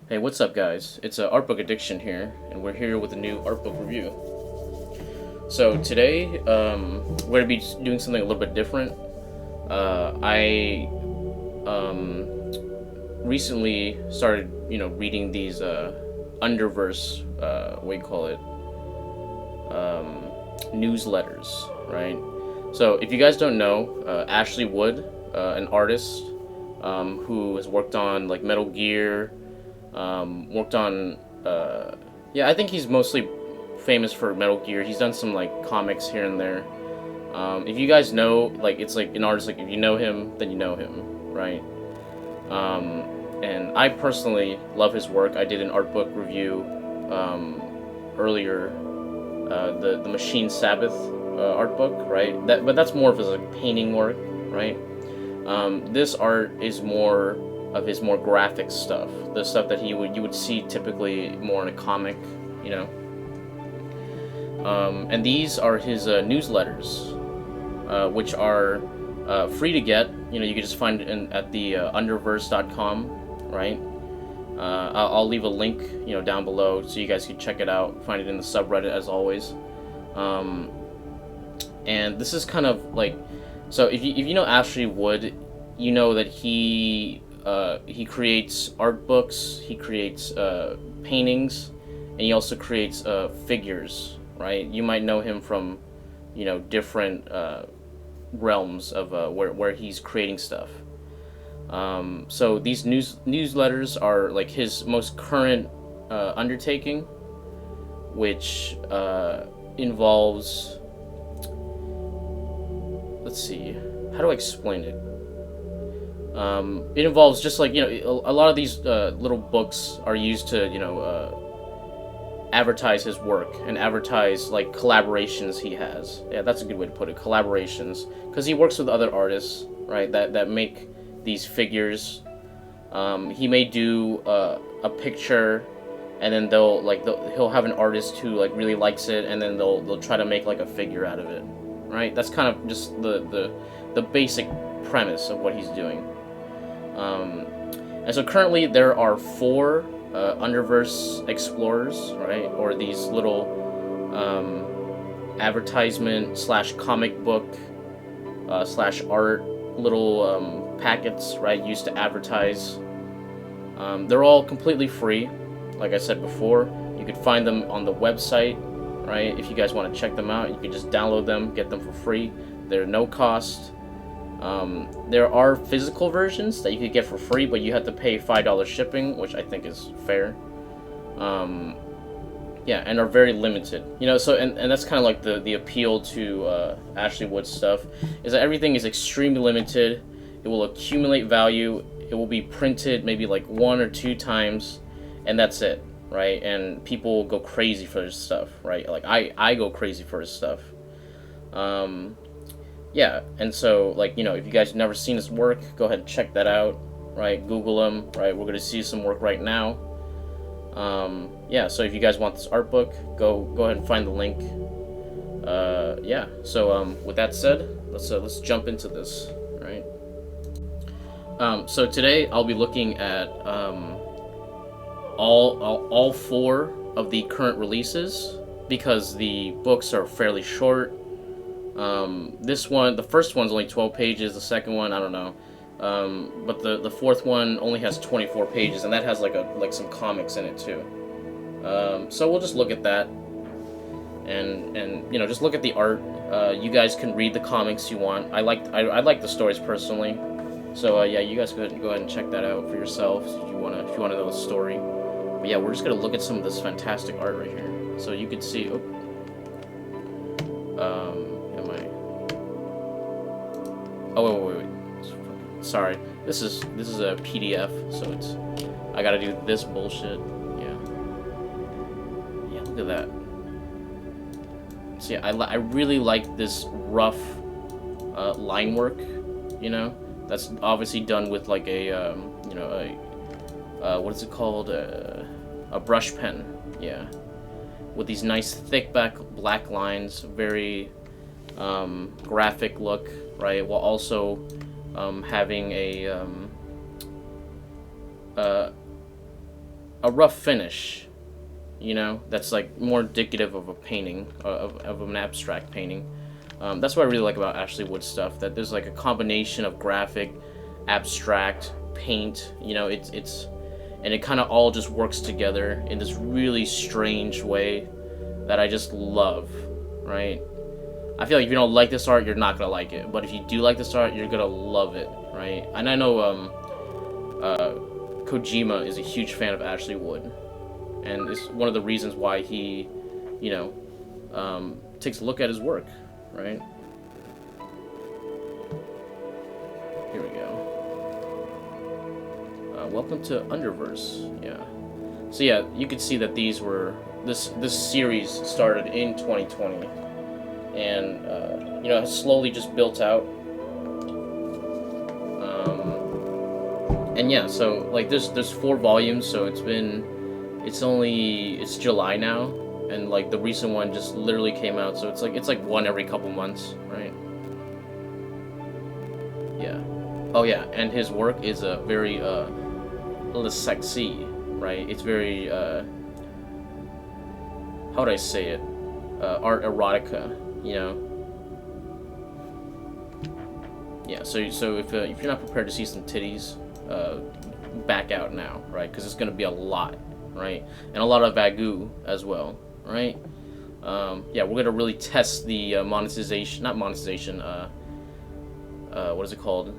Hey, what's up, guys? It's Artbook Addiction here, and we're here with a new Artbook review. So today, we're gonna be doing something a little bit different. I recently started, reading these Underverse, what do you call it, newsletters, right? So if you guys don't know, Ashley Wood, an artist who has worked on like Metal Gear. Worked on, yeah, I think he's mostly famous for Metal Gear. He's done some like comics here and there. If you guys know, like, it's like an artist, like if you know him, then you know him, right? And I personally love his work. I did an art book review earlier, the Machine Sabbath art book, right? But that's more of his like painting work, right? This art is more of his more graphic stuff, the stuff that you would see typically more in a comic, you know. And these are his newsletters, which are free to get. You know, you can just find it at the underverse.com, right? I'll leave a link, down below so you guys can check it out. Find it in the subreddit as always. And this is kind of like, so if you know Ashley Wood, you know that he creates art books, he creates paintings, and he also creates figures, right? You might know him from, different realms of where he's creating stuff. So these newsletters are like his most current undertaking, which involves, let's see, how do I explain it? It involves just like, a lot of these little books are used to, advertise his work and advertise like collaborations he has. Yeah, that's a good way to put it. Collaborations, because he works with other artists, right? That make these figures. He may do a picture, and then he'll have an artist who like really likes it, and then they'll try to make like a figure out of it, right? That's kind of just the basic premise of what he's doing. And so currently there are 4 Underverse explorers, right, or these little advertisement / comic book / art little packets, right, used to advertise. They're all completely free, like I said before. You could find them on the website, right? If you guys want to check them out, you can just download them, get them for free. They're no cost. There are physical versions that you could get for free, but you have to pay $5 shipping, which I think is fair. Yeah, and are very limited. So and that's kind of like the appeal to Ashley Wood's stuff, is that everything is extremely limited. It will accumulate value. It will be printed maybe like 1 or 2 times, and that's it, right? And people go crazy for his stuff, right? Like I go crazy for his stuff. Yeah, and so, like, if you guys have never seen his work, go ahead and check that out, right? Google him, right? We're going to see some work right now. Yeah, so if you guys want this art book, go ahead and find the link. Yeah, so with that said, let's jump into this, right? So today I'll be looking at all 4 of the current releases, because the books are fairly short. This one, the first one's only 12 pages, the second one, I don't know. But the fourth one only has 24 pages, and that has like some comics in it too. So we'll just look at that, and just look at the art. You guys can read the comics you want. I like the stories personally. So yeah, you guys go ahead and check that out for yourselves if you wanna know the story. But yeah, we're just gonna look at some of this fantastic art right here. So you could see. Oh, wait. Sorry. This is a PDF, so I gotta do this bullshit. Yeah. Yeah, look at that. See, I really like this rough line work, That's obviously done with like a, what is it called? A brush pen, yeah. With these nice thick black lines, very graphic look, right? While also having a a rough finish, you know, that's like more indicative of a painting, of an abstract painting. That's what I really like about Ashley Wood's stuff, that there's like a combination of graphic, abstract, paint, you know, and it kind of all just works together in this really strange way that I just love, right? I feel like if you don't like this art, you're not gonna like it, but if you do like this art, you're gonna love it, right? And I know Kojima is a huge fan of Ashley Wood, and it's one of the reasons why he, you know, takes a look at his work, right? Here we go. Welcome to Underverse. Yeah. So yeah, you could see that these were this series started in 2020, and you know, has slowly just built out. And yeah, so like there's 4 volumes, so it's July now, and like the recent one just literally came out, so it's like one every couple months, right? Yeah. Oh yeah, and his work is a very sexy, right? It's very how would I say it? Art erotica, you know. Yeah. So if you're not prepared to see some titties, back out now, right? Because it's gonna be a lot, right? And a lot of Vagu as well, right? Yeah, we're gonna really test the monetization, not monetization. What is it called?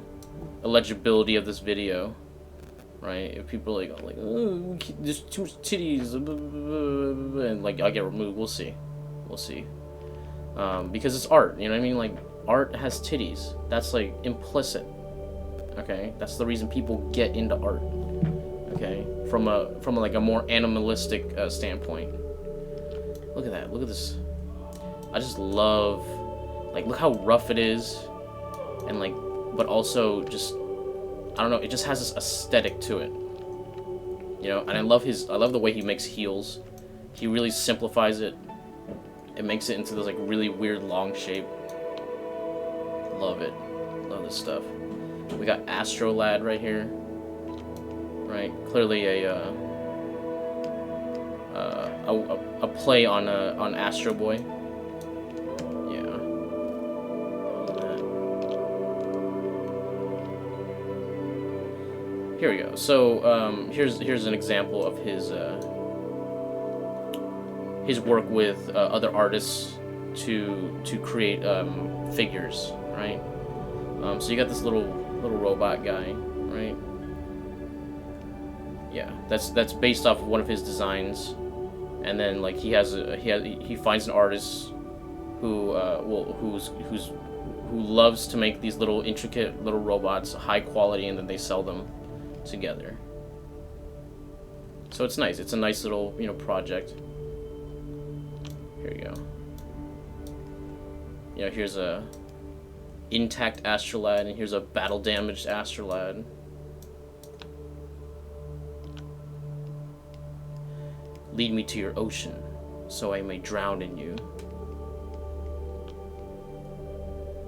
Eligibility of this video, right? If people are like, oh, there's too much titties, and like I get removed, we'll see, because it's art, you know what I mean? Like art has titties. That's like implicit. Okay, that's the reason people get into art. Okay, from like a more animalistic standpoint. Look at that. Look at this. I just love, like, look how rough it is, and like, but also just, I don't know. It just has this aesthetic to it. You know, and I love the way he makes heels. He really simplifies it. It makes it into this like really weird long shape. Love it. Love this stuff. We got Astro Lad right here, right? Clearly a play on Astro Boy. Yeah. Here we go. So here's an example of his work with other artists to create figures, right? So you got this little robot guy, right? Yeah, that's based off of one of his designs, and then like he finds an artist who who loves to make these little intricate little robots, high quality, and then they sell them together. So it's nice. It's a nice little, you know, project. Here you go. You know, here's a intact Astrolad, and here's a battle damaged Astrolad. Lead me to your ocean, so I may drown in you.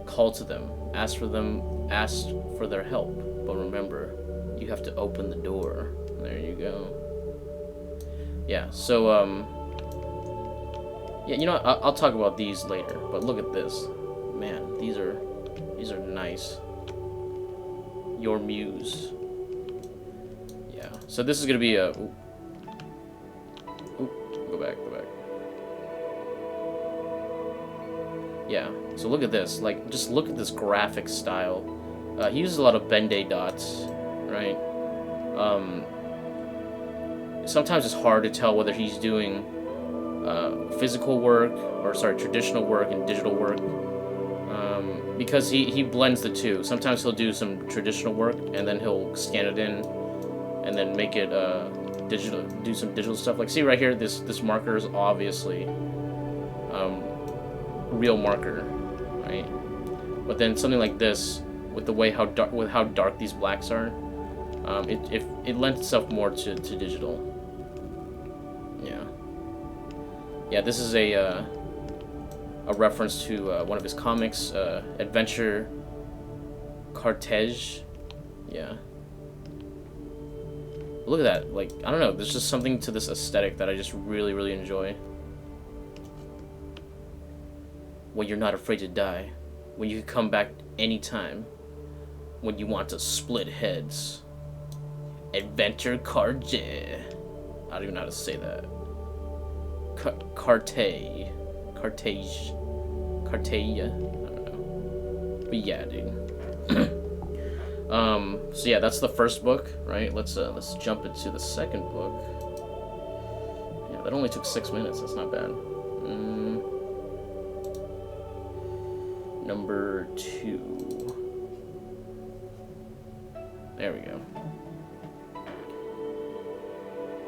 Call to them, ask for their help, but remember, you have to open the door. There you go. Yeah, so, yeah, you know what, I'll talk about these later, but look at this. Man, these are nice. Your Muse. Yeah, so this is gonna be a... Go back. Yeah, so look at this. Like, just look at this graphic style. He uses a lot of Ben-Day dots, right? Sometimes it's hard to tell whether he's doing physical work, or traditional work and digital work, because he blends the two. Sometimes he'll do some traditional work and then he'll scan it in and then make it digital, do some digital stuff. Like, see right here, this marker is obviously real marker, right? But then something like this, with how dark these blacks are, it lends itself more to digital. Yeah, this is a reference to one of his comics, Adventure Cartege. Yeah. Look at that. Like, I don't know. There's just something to this aesthetic that I just really, really enjoy. When you're not afraid to die. When you can come back anytime. When you want to split heads. Adventure Cartier. I don't even know how to say that. Cartier. Cartier. I don't know. But yeah, dude. So yeah, that's the first book, right? Let's jump into the second book. Yeah, that only took 6 minutes. That's not bad. Number 2. There we go.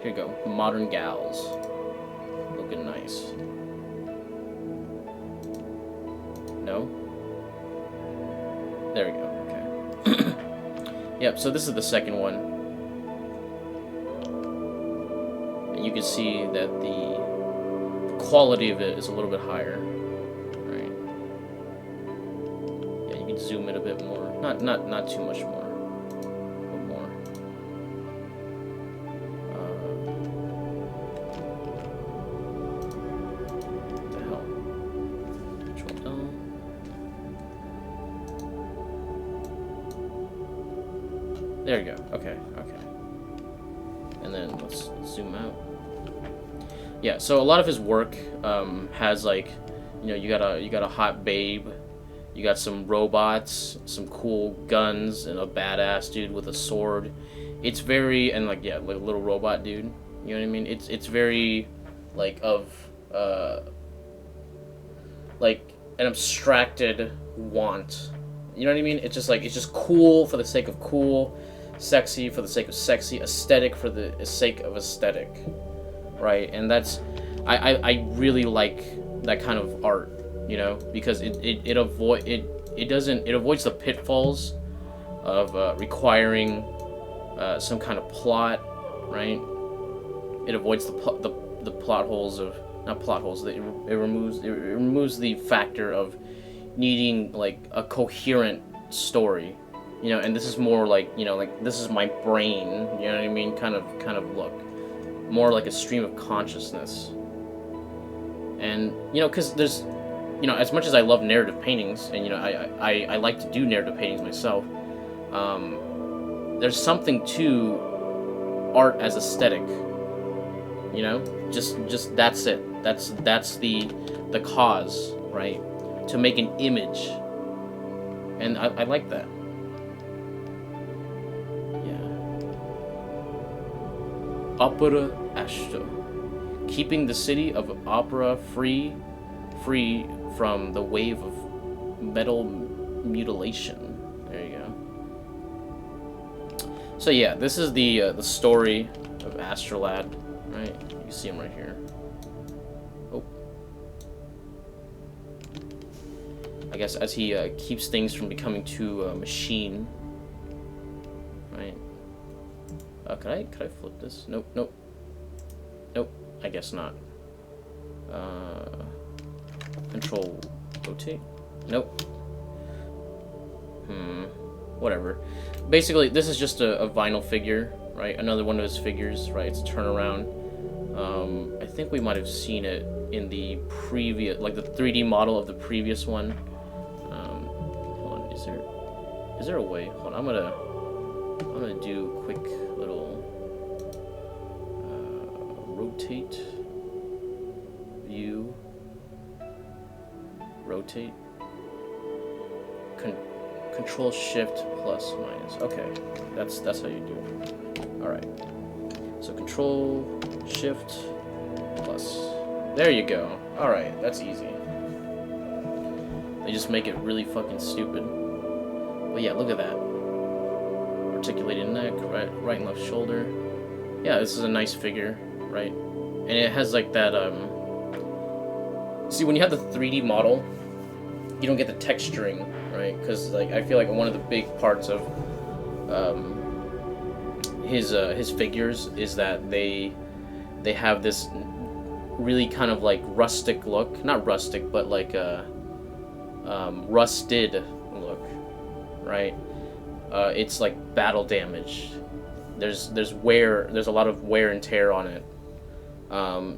Here you go. Modern Gals. Looking nice. No? There we go. Okay. Yep, so this is the second one. And you can see that the quality of it is a little bit higher. Right? Yeah, you can zoom in a bit more. Not too much more. But more. What the hell? Control L. There you go. Okay. And then let's zoom out. Yeah, so a lot of his work has, like, you know, you got a hot babe, you got some robots, some cool guns, and a badass dude with a sword. It's very, and like, yeah, like a little robot dude. You know what I mean? It's very like of like an abstracted want. You know what I mean? It's just cool for the sake of cool. Sexy for the sake of sexy, aesthetic for the sake of aesthetic, right? And that's, I really like that kind of art, you know, because it avoids the pitfalls of requiring some kind of plot, right? It avoids the plot holes of, not plot holes. It removes the factor of needing like a coherent story. You know, and this is more like, you know, like, this is my brain, you know what I mean, kind of look. More like a stream of consciousness. And, you know, because there's, you know, as much as I love narrative paintings, and, you know, I like to do narrative paintings myself, there's something to art as aesthetic, you know? Just that's it. That's the cause, right? To make an image. And I like that. Opera Ashto, keeping the city of opera free from the wave of metal mutilation. There you go. So yeah, this is the story of Astrolad, right? You see him right here. Oh, I guess as he keeps things from becoming too machine, right? Could I flip this? Nope. I guess not. Control rotate? Nope. Whatever. Basically, this is just a vinyl figure, right? Another one of his figures, right? It's a turnaround. I think we might have seen it in the previous, like the 3D model of the previous one. Hold on, is there a way? Hold on, I'm gonna do a quick little rotate view, rotate, control shift plus minus. Okay, that's how you do it. All right, so control shift plus. There you go. All right, that's easy. They just make it really fucking stupid. But yeah, look at that. Articulated neck, right and left shoulder. Yeah, this is a nice figure, right? And it has like that, see, when you have the 3D model, you don't get the texturing, right? Because like, I feel like one of the big parts of his figures is that they have this really kind of like rustic look. Not rustic, but like a rusted look, right? It's like battle damaged, there's a lot of wear and tear on it.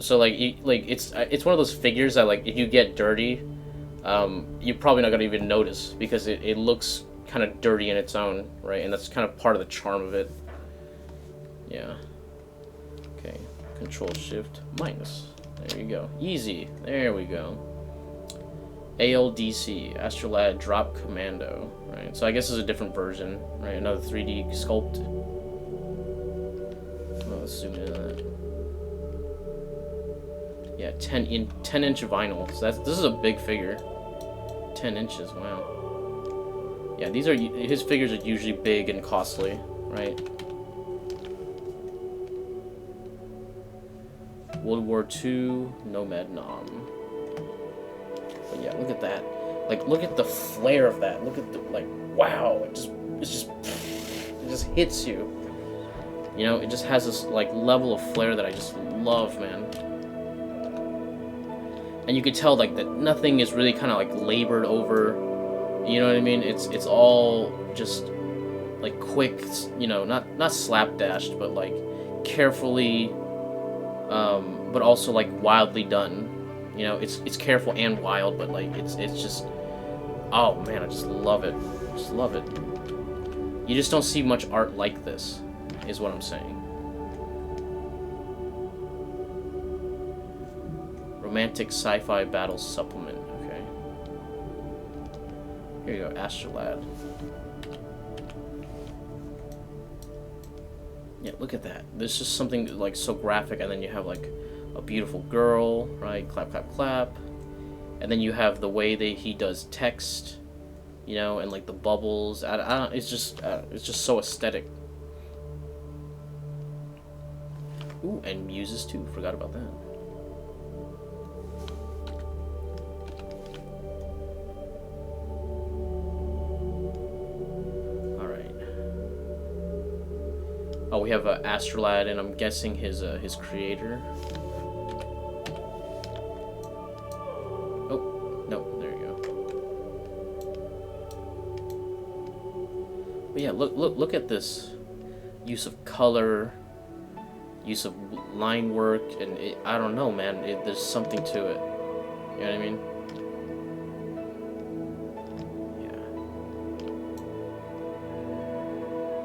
So like it's one of those figures that like if you get dirty, you're probably not gonna even notice because it looks kind of dirty in its own right, and that's kind of part of the charm of it. Yeah. Okay. Control Shift minus. There you go. Easy. There we go. ALDC, Astrolad Drop Commando, right? So I guess it's a different version, right? Another 3D sculpt. Oh, let's zoom in on that. Yeah, 10-inch vinyl. So this is a big figure. 10 inches, wow. Yeah, his figures are usually big and costly, right? World War II Nomad Nom. But yeah, look at that. Like, look at the flare of that. Look at the, like, wow. It just hits you. You know, it just has this, like, level of flair that I just love, man. And you can tell, like, that nothing is really kind of, like, labored over. You know what I mean? It's all just, like, quick, you know, not slapdashed, but, like, carefully, but also, like, wildly done. You know, it's careful and wild, but like it's just, oh man, I just love it. Just love it. You just don't see much art like this, is what I'm saying. Romantic sci-fi battle supplement. Okay. Here you go, Astrolad. Yeah, look at that. There's just something like so graphic, and then you have like a beautiful girl, right? Clap, clap, clap. And then you have the way that he does text, you know, and like the bubbles. It's just so aesthetic. Ooh, and muses too. Forgot about that. All right. Oh, we have Astrolad, and I'm guessing his creator. But yeah, look at this use of color, use of line work, and I don't know, man. There's something to it. You know what I mean?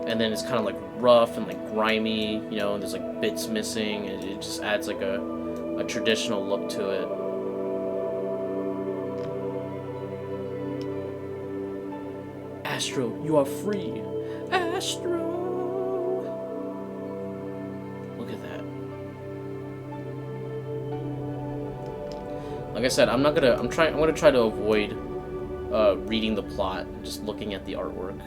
Yeah. And then it's kind of like rough and like grimy, you know. And there's like bits missing, and it just adds like a traditional look to it. Astro, you are free. Astro. Look at that. Like I said, I'm gonna try to avoid reading the plot, just looking at the artwork.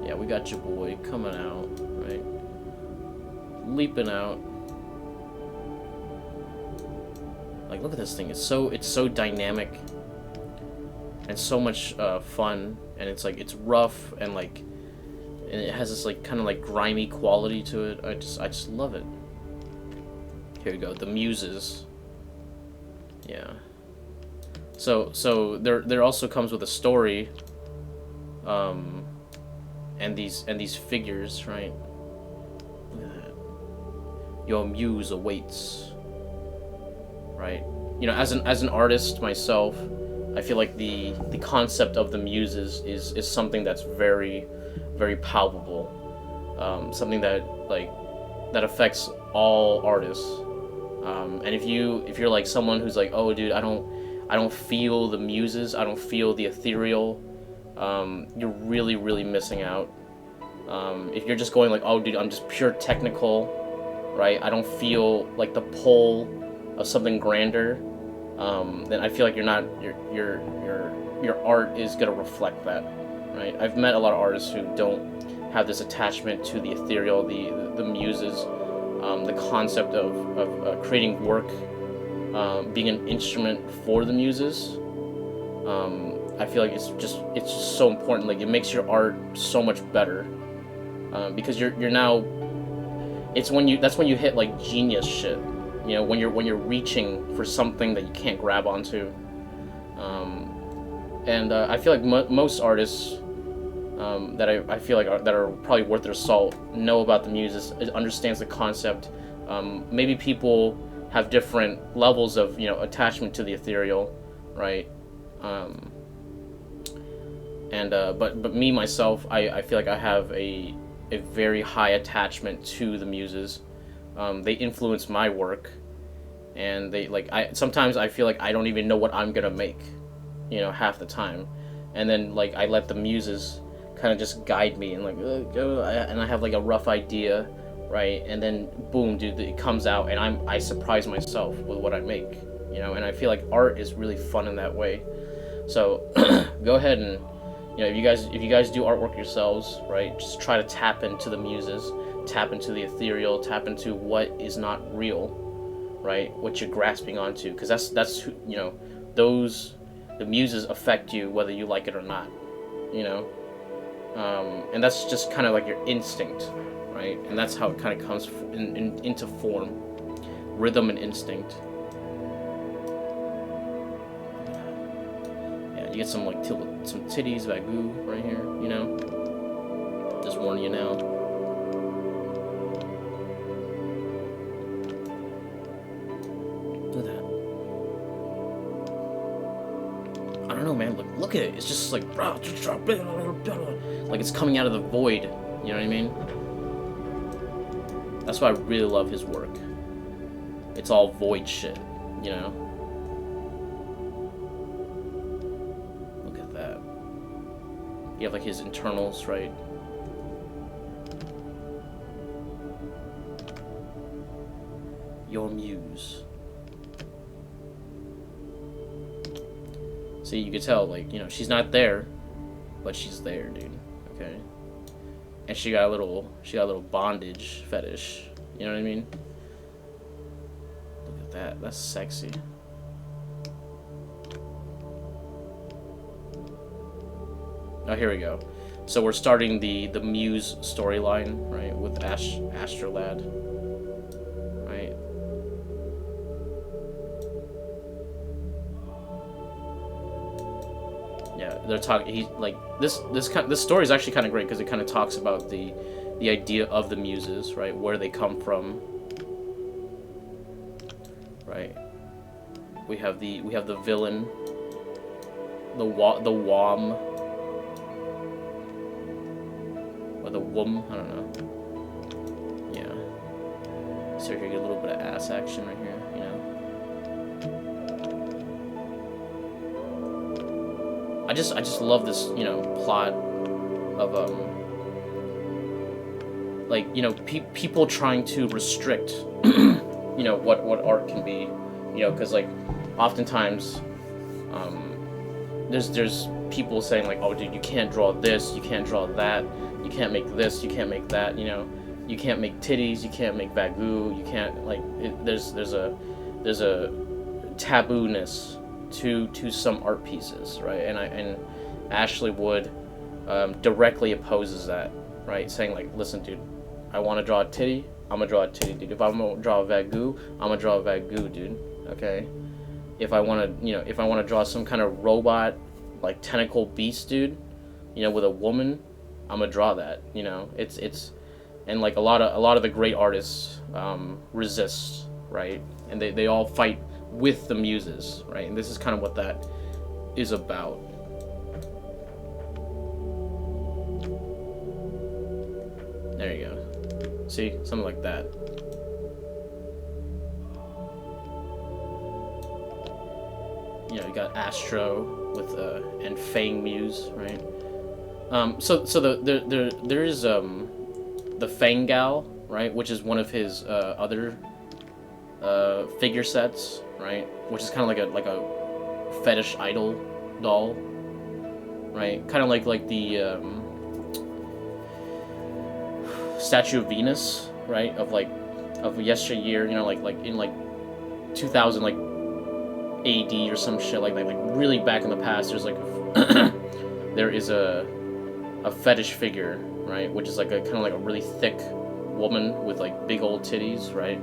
Yeah, we got your boy coming out, right? Leaping out. Like, look at this thing. It's so dynamic. And so much fun, and it's like it's rough and like, and it has this like kind of like grimy quality to it. I just love it. Here we go, the muses. Yeah. So there also comes with a story. And these figures, right? Look at that. Your muse awaits. Right. You know, as an artist myself, I feel like the concept of the muses is something that's very, very palpable. Something that affects all artists. And if you're like someone who's like, oh dude, I don't feel the muses, I don't feel the ethereal, you're really, really missing out. If you're just going like, oh dude, I'm just pure technical, right? I don't feel like the pull of something grander. Then I feel like your art is gonna reflect that, right? I've met a lot of artists who don't have this attachment to the ethereal, the muses, the concept of creating work, being an instrument for the muses. I feel like it's just so important. Like, it makes your art so much better, because you're now. That's when you hit like genius shit. You know, when you're reaching for something that you can't grab onto. And I feel like most artists, that I feel like that are probably worth their salt, know about the muses, understands the concept. Maybe people have different levels of attachment to the ethereal, right? But me myself, I feel like I have a very high attachment to the muses. They influence my work, and sometimes I feel like I don't even know what I'm gonna make, half the time, and then like I let the muses kind of just guide me and like go, and I have like a rough idea, right? And then boom, dude, it comes out, and I surprise myself with what I make, and I feel like art is really fun in that way. So go ahead and if you guys do artwork yourselves, right, just try to tap into the muses, tap into the ethereal, tap into what is not real, right? What you're grasping onto, because that's the muses affect you whether you like it or not, and that's just kind of like your instinct, right? And that's how it kind of comes into form, rhythm and instinct. Yeah, you get some like some titties, Wagyu right here, Just warning you now. Look at that. I don't know, man. Look at it. It's just like, like it's coming out of the void. You know what I mean? That's why I really love his work. It's all void shit, Look at that. You have like his internals, right? Your muse. See, you can tell, like, she's not there, but she's there, dude. Okay? And she got a little bondage fetish. You know what I mean? Look at that. That's sexy. Oh, here we go. So we're starting the Muse storyline, right, with Astrolad, right? Yeah, they're talking. He like this story is actually kind of great because it kind of talks about the idea of the muses, right? Where they come from, right? We have the villain, the Wom. Or the Wom, I don't know. Yeah. So here you get a little bit of ass action right here, I just love this, plot of like, people trying to restrict, what art can be, because like oftentimes there's people saying like, oh dude, you can't draw this, you can't draw that, you can't make this, you can't make that, you can't make titties, you can't make Wagyu, you can't like there's a taboo-ness to some art pieces, right? And Ashley Wood directly opposes that, right? Saying like, listen dude, I want to draw a titty, I'm gonna draw a titty, dude. If I'm gonna draw a Wagyu, I'm gonna draw a Wagyu, dude. Okay? If I wanna draw some kind of robot, like tentacle beast, dude, with a woman, I'm gonna draw that. It's and like a lot of the great artists resist, right? And they all fight with the muses, right? And this is kind of what that is about. There you go. See, something like that. You got Astro with and Fang Muse, right? So there is the Fang Gal, right, which is one of his other figure sets, right, which is kind of like a fetish idol doll, right, kind of like the statue of Venus, right, of yesteryear, like in like 2000 like AD or some shit like that, like really back in the past. There's like there is a fetish figure, right, which is like a kind of like a really thick woman with like big old titties, right,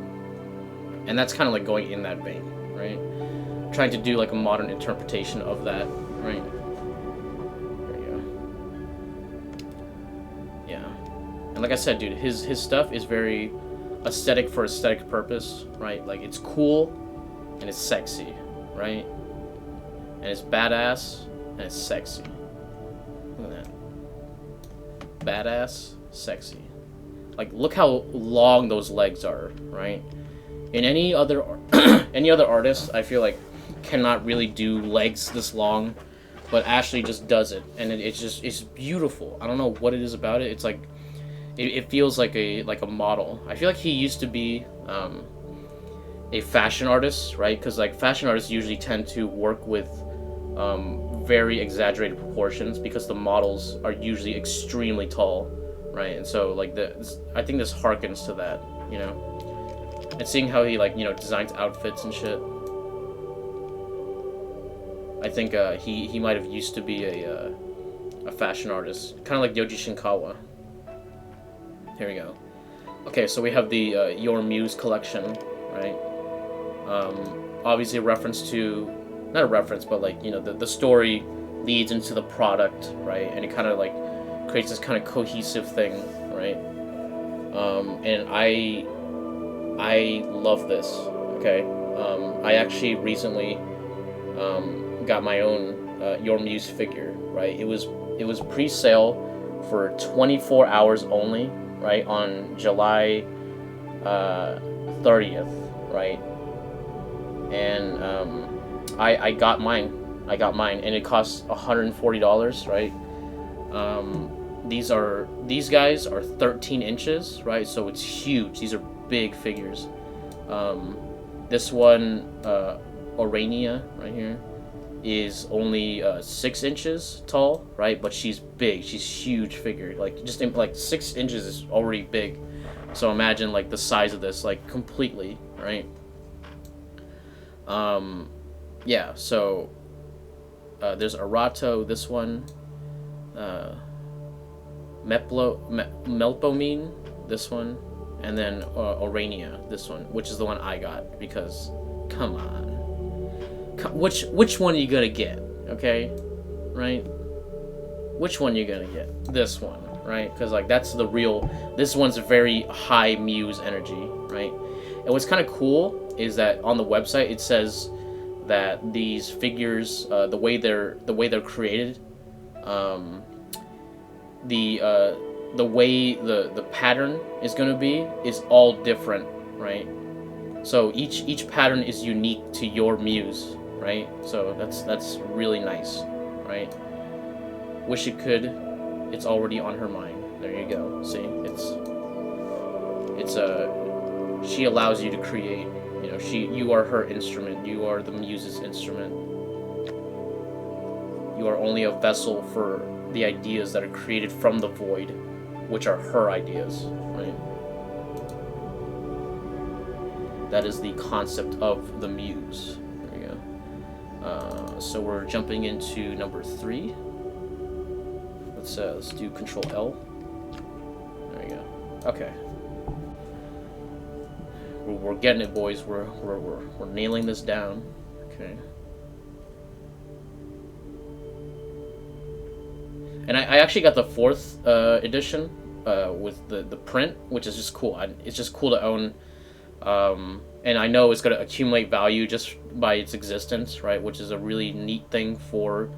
and that's kind of like going in that vein, right, trying to do like a modern interpretation of that, right. There you like I said, dude, his stuff is very aesthetic for aesthetic purpose, right? Like, it's cool and it's sexy, right? And it's badass and it's sexy. Look at that. Badass, sexy. Like, look how long those legs are, right? In any other any other artist, I feel like cannot really do legs this long, but Ashley just does it, and it's beautiful. I don't know what it is about it. It's like it feels like a model. I feel like he used to be a fashion artist, right? Because like fashion artists usually tend to work with very exaggerated proportions because the models are usually extremely tall, right? And so like I think this harkens to that, you know. And seeing how he like, you know, designs outfits and shit. I think he might have used to be a fashion artist, kind of like Yoji Shinkawa. Here we go. Okay, so we have the Your Muse collection, right? Obviously a reference to, not a reference, but like, you know, the story leads into the product, right? And it kind of like creates this kind of cohesive thing, right? And I love this, okay? I actually recently got my own Your Muse figure, right? It was pre-sale for 24 hours only, right, on July 30th, right? And I got mine, and it costs $140, right? These guys are 13 inches, right? So it's huge. These are big figures. This one, Orania, right here, is only 6 inches tall, right? But she's big. She's huge figure. Like, just like 6 inches is already big. So imagine like the size of this, like completely, right? Yeah. So there's Arato, this one, Melpomene, this one, and then Orania, this one, which is the one I got because, come on. Which one are you gonna get? Okay, right? Which one are you gonna get? This one, right? Because like that's the real. This one's very high Muse energy, right? And what's kind of cool is that on the website it says that these figures, the way they're created, the way the pattern is gonna be is all different, right? So each pattern is unique to your Muse, right? So that's really nice, right? Wish it could. It's already on her mind. There you go. See, she allows you to create. You know, you are her instrument. You are the Muse's instrument. You are only a vessel for the ideas that are created from the void, which are her ideas, right? That is the concept of the Muse. There you go. So we're jumping into number 3. Let's do Control L. There you go. Okay. We're getting it, boys. We're nailing this down. Okay. And I actually got the 4th edition with the print, which is just cool. It's just cool to own. And I know it's going to accumulate value just by its existence, right? Which is a really neat thing for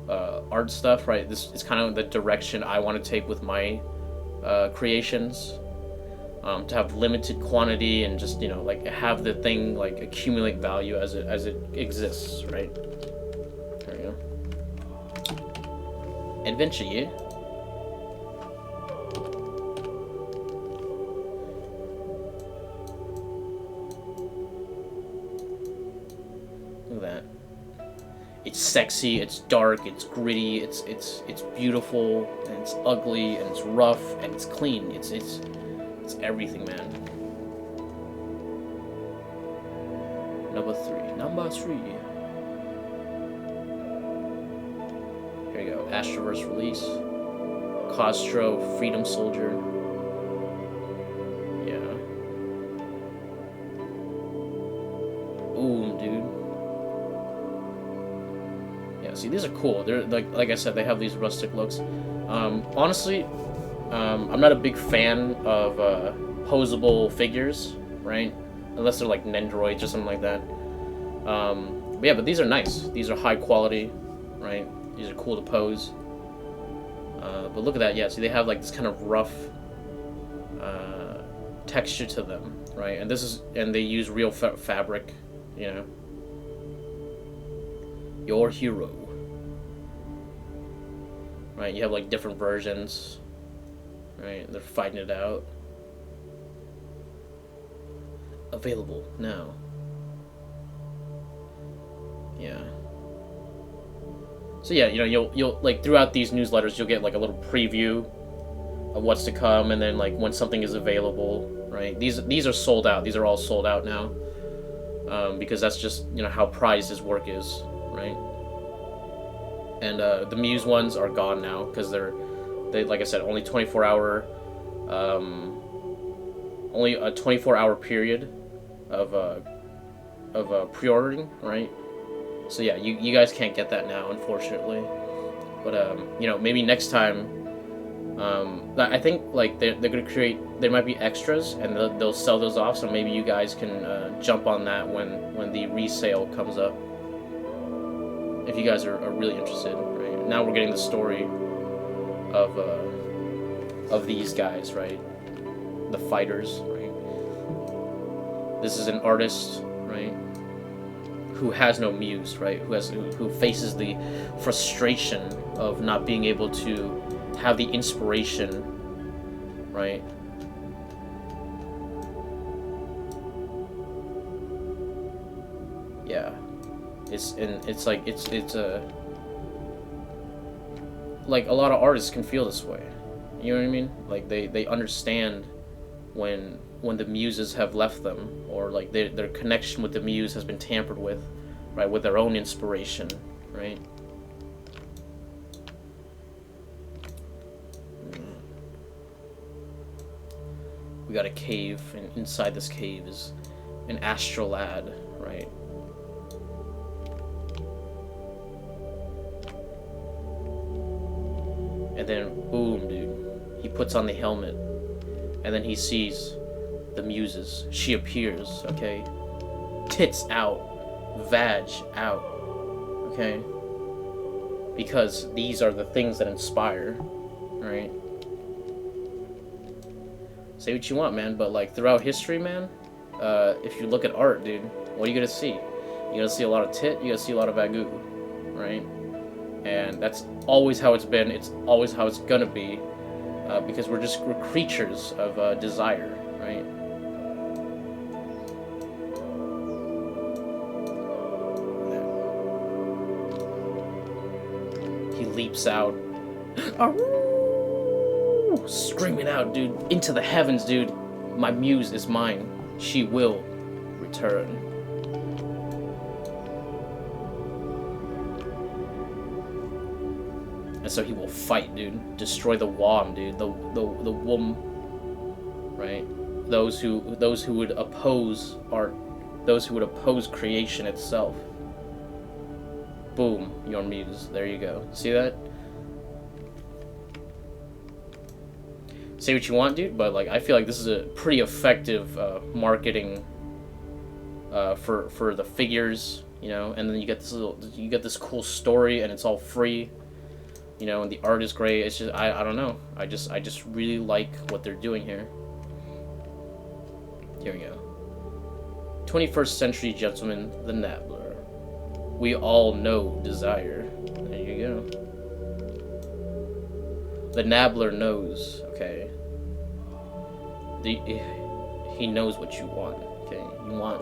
art stuff, right? This is kind of the direction I want to take with my creations. To have limited quantity and just, you know, like have the thing like accumulate value as it exists, right? There we go. Adventure, yeah. Look at that. It's sexy, it's dark, it's gritty, it's beautiful, and it's ugly, and it's rough, and it's clean. It's everything, man. Number 3. Here you go. Astroverse release. Costro, Freedom Soldier. Yeah. Ooh, dude. Yeah, see, these are cool. They're like I said, they have these rustic looks. Honestly, I'm not a big fan of posable figures, right? Unless they're like Nendoroids or something like that. But yeah, but these are nice. These are high quality, right? These are cool to pose. But look at that, yeah. See, they have like this kind of rough texture to them, right? And they use real fabric, you know. Your hero, right? You have like different versions, right? They're fighting it out. Available now. Yeah. So yeah, you know, you'll like throughout these newsletters, you'll get like a little preview of what's to come, and then like when something is available, right? These are sold out. These are all sold out now, because that's just, you know, how prized his work is, right? And the Muse ones are gone now because they like I said, only 24-hour, only a 24-hour period of pre-ordering, right? So yeah, you guys can't get that now, unfortunately. But you know, maybe next time. I think like they're gonna create. There might be extras, and they'll sell those off. So maybe you guys can jump on that when the resale comes up. If you guys are really interested, right? Now we're getting the story of these guys, right? The fighters, right? This is an artist, right? Who has no muse, right? Who faces the frustration of not being able to have the inspiration, right? Yeah, it's a like a lot of artists can feel this way. You know what I mean? Like they understand when the muses have left them, or like their connection with the muse has been tampered with, right? With their own inspiration, right? We got a cave, and inside this cave is an astral lad, right? And then, boom, dude. He puts on the helmet, and then he sees the muses. She appears, okay? Tits out. Vag out. Okay? Because these are the things that inspire, right? Say what you want, man, but like throughout history, man, if you look at art, dude, what are you gonna see? You're gonna see a lot of tit, you're gonna see a lot of agoo, right? And that's always how it's been, it's always how it's gonna be, because we're creatures of desire, right? He leaps out. Screaming out, dude, into the heavens, dude. My muse is mine. She will return. And so he will fight, dude. Destroy the Wom, dude. The Wom, right? Those who would oppose art, those who would oppose creation itself. Boom, your muse. There you go. See that? Say what you want, dude, but like I feel like this is a pretty effective marketing for the figures, you know. And then you get this cool story, and it's all free, you know. And the art is great. It's just I don't know. I just really like what they're doing here. Here we go. 21st century gentleman, the Nabbler. We all know desire. There you go. The Nabbler knows, okay? He knows what you want, okay? You want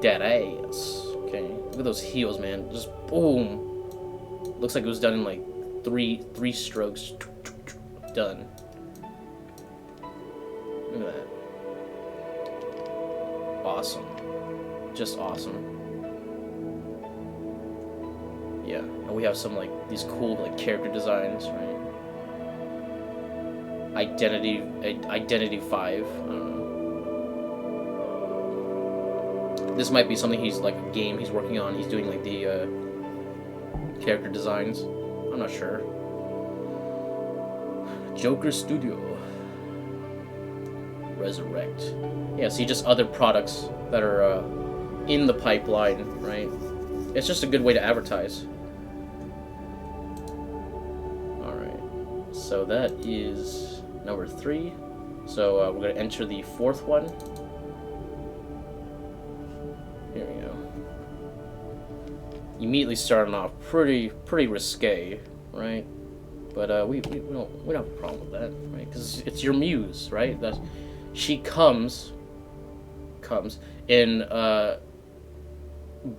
that ass, okay? Look at those heels, man. Just boom. Looks like it was done in like three strokes. Done. Look at that. Awesome. Just awesome. Yeah, and we have some like these cool like character designs, right? Identity 5. I don't know. This might be something he's like a game he's working on. He's doing like the character designs. I'm not sure. Joker Studio. Resurrect. Yeah, see, just other products that are in the pipeline, right? It's just a good way to advertise. Alright, so that is number 3. So we're going to enter the 4th one. Here we go. Immediately starting off pretty risque, right? But we don't have a problem with that, right? Because it's your muse, right? She comes in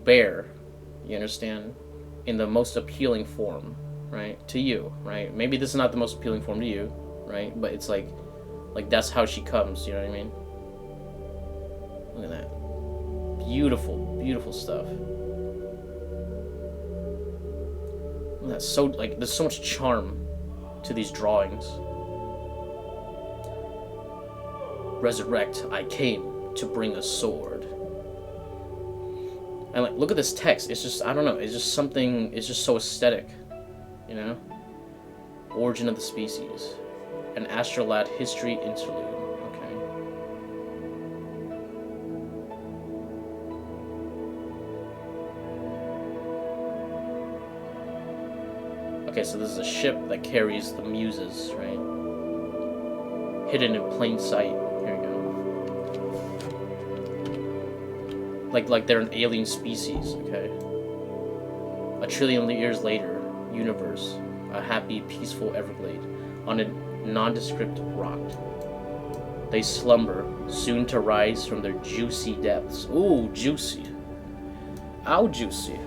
bear, you understand? In the most appealing form, right? To you, right? Maybe this is not the most appealing form to you, right? But it's like that's how she comes, you know what I mean? Look at that. Beautiful stuff. That's so, like, there's so much charm to these drawings. Resurrect, I came to bring a sword. And, like, look at this text. It's just, I don't know, it's just something, it's just so aesthetic, you know? Origin of the species. An Astrolad history interlude. Okay, so this is a ship that carries the muses, right? Hidden in plain sight. Here we go. Like they're an alien species, okay? A trillion years later, universe, a happy, peaceful Everglade, on a nondescript rock. They slumber, soon to rise from their juicy depths. Ooh, juicy. Ow, juicy.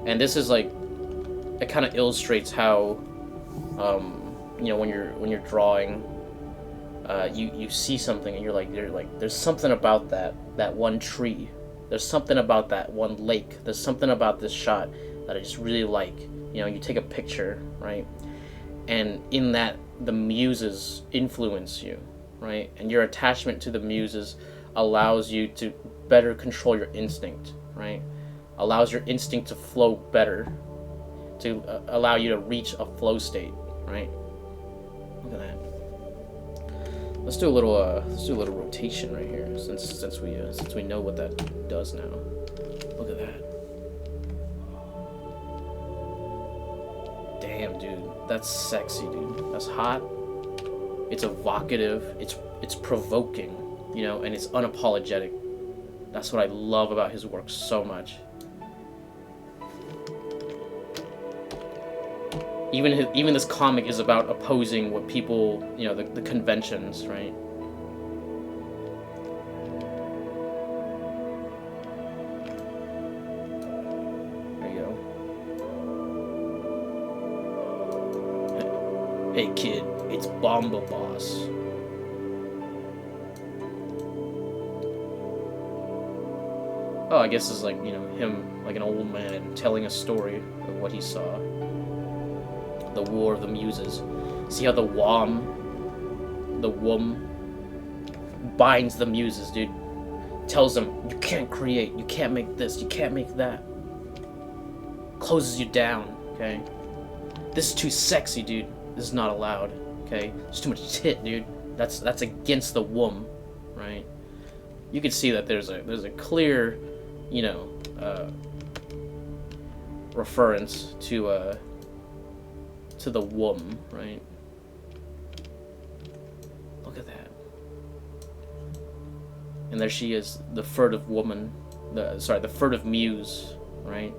And this is like, it kind of illustrates how, you know, when you're drawing, you see something and you're like, there's something about that one tree, there's something about that one lake, there's something about this shot that I just really like. You know, you take a picture, right, and in that the muses influence you, right, and your attachment to the muses allows you to better control your instinct, right, allows your instinct to flow better, to allow you to reach a flow state, right? Look at that. Let's do a little rotation right here, since we know what that does now. Look at that. Damn, dude, that's sexy, dude. That's hot. It's evocative. It's provoking, you know, and it's unapologetic. That's what I love about his work so much. Even this comic is about opposing what people, you know, the conventions, right? There you go. Hey kid, it's Bomba Boss. Oh, I guess it's like, you know, him, like an old man telling a story of what he saw. The War of the Muses. See how the womb binds the muses, dude. Tells them, you can't create, you can't make this, you can't make that. Closes you down, okay? This is too sexy, dude. This is not allowed, okay? There's too much tit, dude. That's against the womb, right? You can see that there's a clear, you know, reference to the womb, right? Look at that. And there she is, the furtive woman, the furtive muse, right?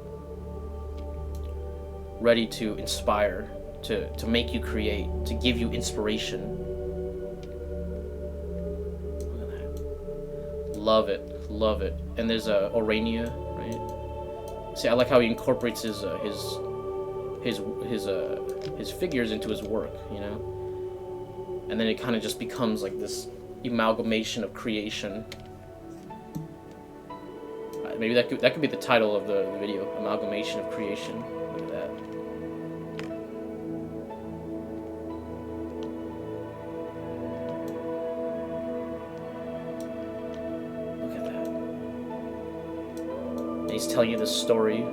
Ready to inspire, to make you create, to give you inspiration. Look at that. Love it. And there's a Orania, right? See, I like how he incorporates his figures into his work, you know? And then it kind of just becomes like this amalgamation of creation. Maybe that could be the title of the video, Amalgamation of Creation. Look at that. Look at that. And he's telling you this story.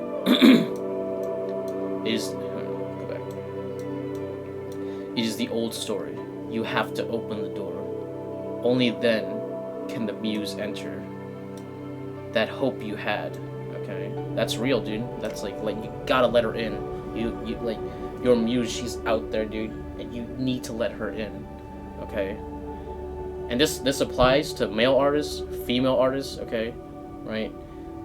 It is the old story. You have to open the door. only then can the muse enter. That hope you had, okay? That's real, dude. That's like you gotta let her in. You like, your muse, she's out there, dude, and you need to let her in, okay? And this applies to male artists, female artists, okay? Right?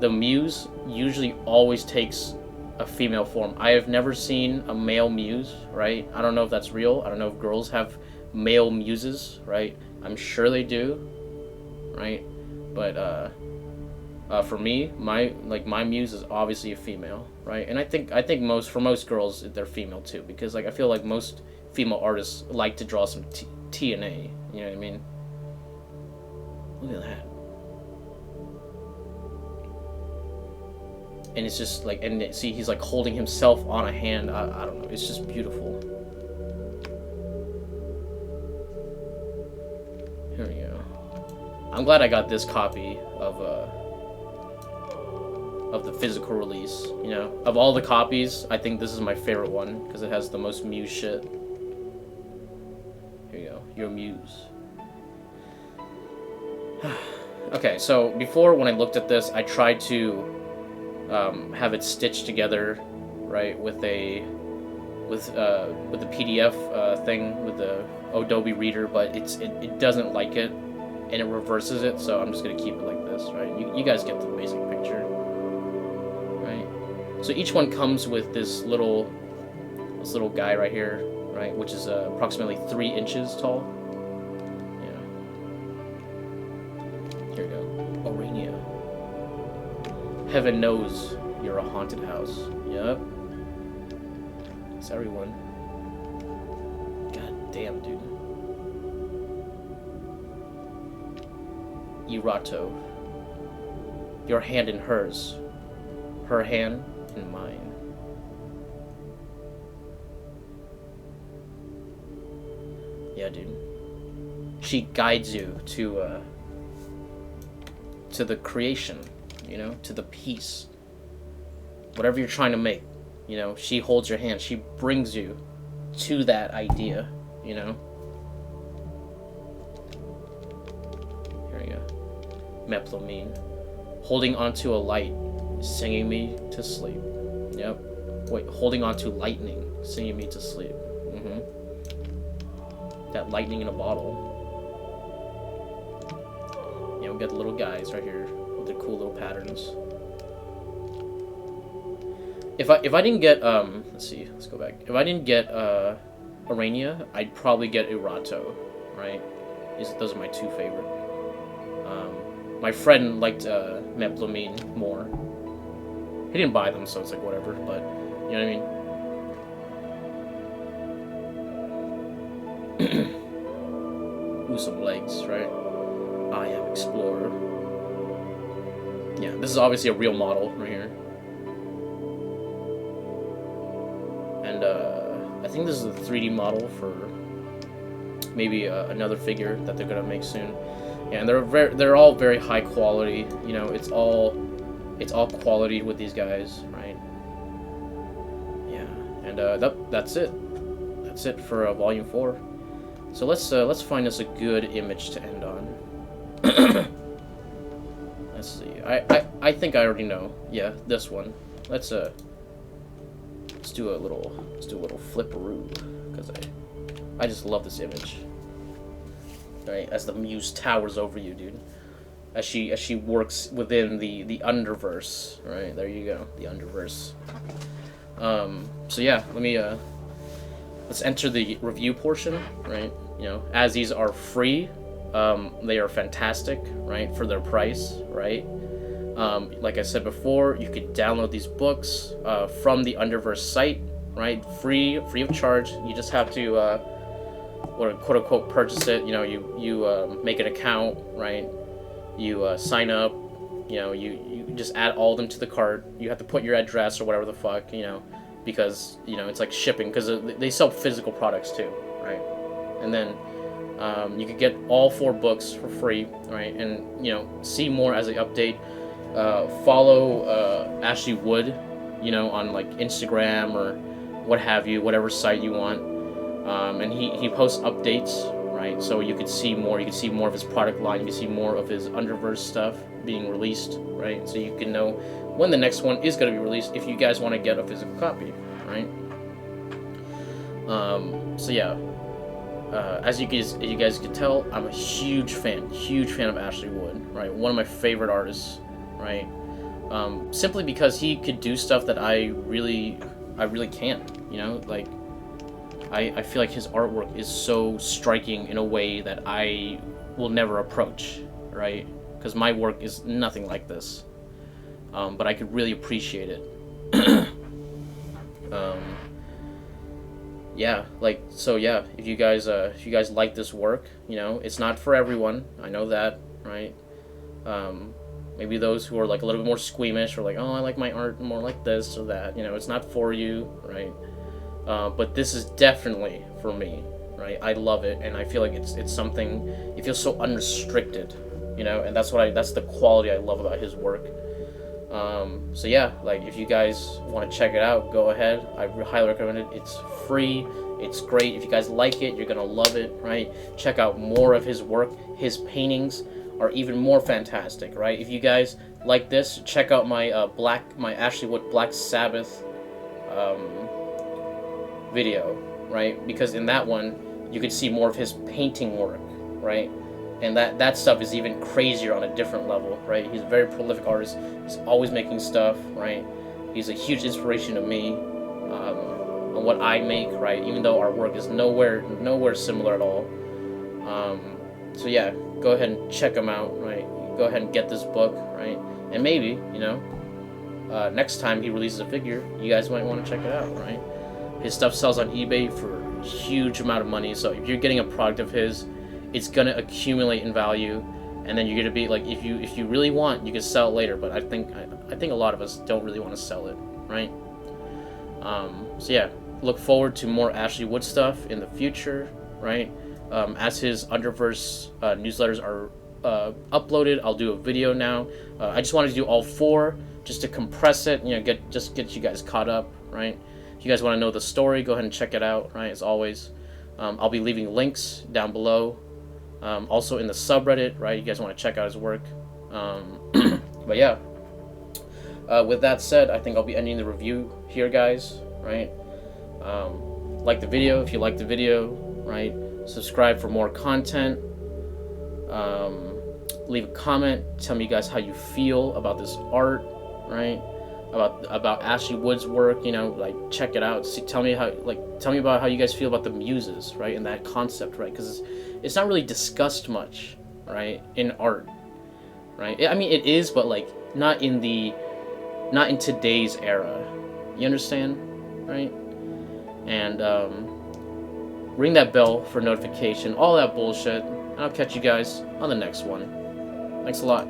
The muse usually always takes a female form. I have never seen a male muse, right? I don't know if that's real. I don't know if girls have male muses, right? I'm sure they do, right? But for me, my muse is obviously a female, right? And I think for most girls they're female too, because like I feel like most female artists like to draw some TNA. You know what I mean? Look at that. And it's just like, and see, he's like holding himself on a hand. I don't know. It's just beautiful. Here we go. I'm glad I got this copy of the physical release. You know, of all the copies, I think this is my favorite one because it has the most muse shit. Here you go. Your muse. Okay, so before, when I looked at this, I tried to have it stitched together, right, with the PDF thing, with the Adobe Reader, but it doesn't like it, and it reverses it. So I'm just gonna keep it like this, right? You guys get the basic picture, right? So each one comes with this little guy right here, right, which is approximately 3 inches tall. Here we go. Orania. Heaven knows you're a haunted house. Yep. It's everyone. God damn, dude. Irato. Your hand in hers. Her hand in mine. Yeah, dude. She guides you to the creation, you know, to the peace. Whatever you're trying to make, you know, she holds your hand. She brings you to that idea, you know. Here we go. Meplomine. Holding onto a light, singing me to sleep. Yep. Wait, holding onto lightning, singing me to sleep. That lightning in a bottle. You know, we got the little guys right here with their cool little patterns. If I didn't get let's see, let's go back. If I didn't get Arania, I'd probably get Irato, right? Those are my 2 favorite. My friend liked Meplomine more. He didn't buy them, so it's like whatever. But you know what I mean. Ooh, some legs, right? I am Explorer. Yeah, this is obviously a real model right here. And I think this is a 3D model for maybe another figure that they're gonna make soon. Yeah, and they're all very high quality. You know, it's all quality with these guys, right? Yeah, and that's it. That's it for Volume 4. So let's find us a good image to end on. Let's see. I think I already know. Yeah, this one. Let's do a little flipperoo because I just love this image. Right, as the muse towers over you, dude. As she works within the Underverse. Right, there you go, the Underverse. So yeah, let's enter the review portion, right? You know, as these are free, they are fantastic, right, for their price, right? Like I said before, you could download these books from the Underverse site, right? Free of charge. You just have to, or quote unquote, purchase it. You know, you make an account, right? You sign up. You know, you just add all of them to the cart. You have to put your address or whatever the fuck, you know, because you know it's like shipping because they sell physical products too, right? And then you could get all 4 books for free, right? And you know, see more as I update. Follow Ashley Wood, you know, on like Instagram or what have you, whatever site you want. And he posts updates, right? So you could see more. You could see more of his product line. You could see more of his Underverse stuff being released, right? So you can know when the next one is going to be released if you guys want to get a physical copy, right? So yeah, as you guys can tell, I'm a huge fan of Ashley Wood, right? One of my favorite artists, right? Simply because he could do stuff that I really can't, you know, like I feel like his artwork is so striking in a way that I will never approach, right? Because my work is nothing like this, but I could really appreciate it. Yeah, like, so yeah, if you guys like this work, you know, it's not for everyone, I know that, right? Maybe those who are like a little bit more squeamish, or like, oh, I like my art more like this or that, you know, it's not for you, right? But this is definitely for me, right? I love it, and I feel like it's something, it feels so unrestricted, you know, and that's the quality I love about his work. So yeah, like, if you guys want to check it out, go ahead. I highly recommend it. It's free. It's great. If you guys like it, you're gonna love it, right? Check out more of his work. His paintings are even more fantastic, right? If you guys like this, check out my Ashley Wood Black Sabbath video, right? Because in that one, you could see more of his painting work, right? And that stuff is even crazier on a different level, right? He's a very prolific artist. He's always making stuff, right? He's a huge inspiration to me on what I make, right? Even though our work is nowhere similar at all. So yeah, go ahead and check him out, right? Go ahead and get this book, right? And maybe, you know, next time he releases a figure, you guys might want to check it out, right? His stuff sells on eBay for a huge amount of money, so if you're getting a product of his, it's gonna accumulate in value, and then you're gonna be like, if you really want, you can sell it later. But I think a lot of us don't really want to sell it, right? So yeah, look forward to more Ashley Wood stuff in the future, right? As his Underverse newsletters are uploaded, I'll do a video now. I just wanted to do all 4 just to compress it, you know, get you guys caught up, right? If you guys want to know the story, go ahead and check it out, right? As always, I'll be leaving links down below. Also in the subreddit, right? You guys want to check out his work. But yeah, with that said, I think I'll be ending the review here, guys, right? Like the video if you like the video, right? Subscribe for more content. Leave a comment. Tell me, guys, how you feel about this art, right? About Ashley Wood's work, you know, like, check it out. Tell me about how you guys feel about the muses, right, and that concept, right? Because it's not really discussed much, right, in art, right? I mean, it is, but like not in today's era. You understand, right? And ring that bell for notification, all that bullshit. And I'll catch you guys on the next one. Thanks a lot.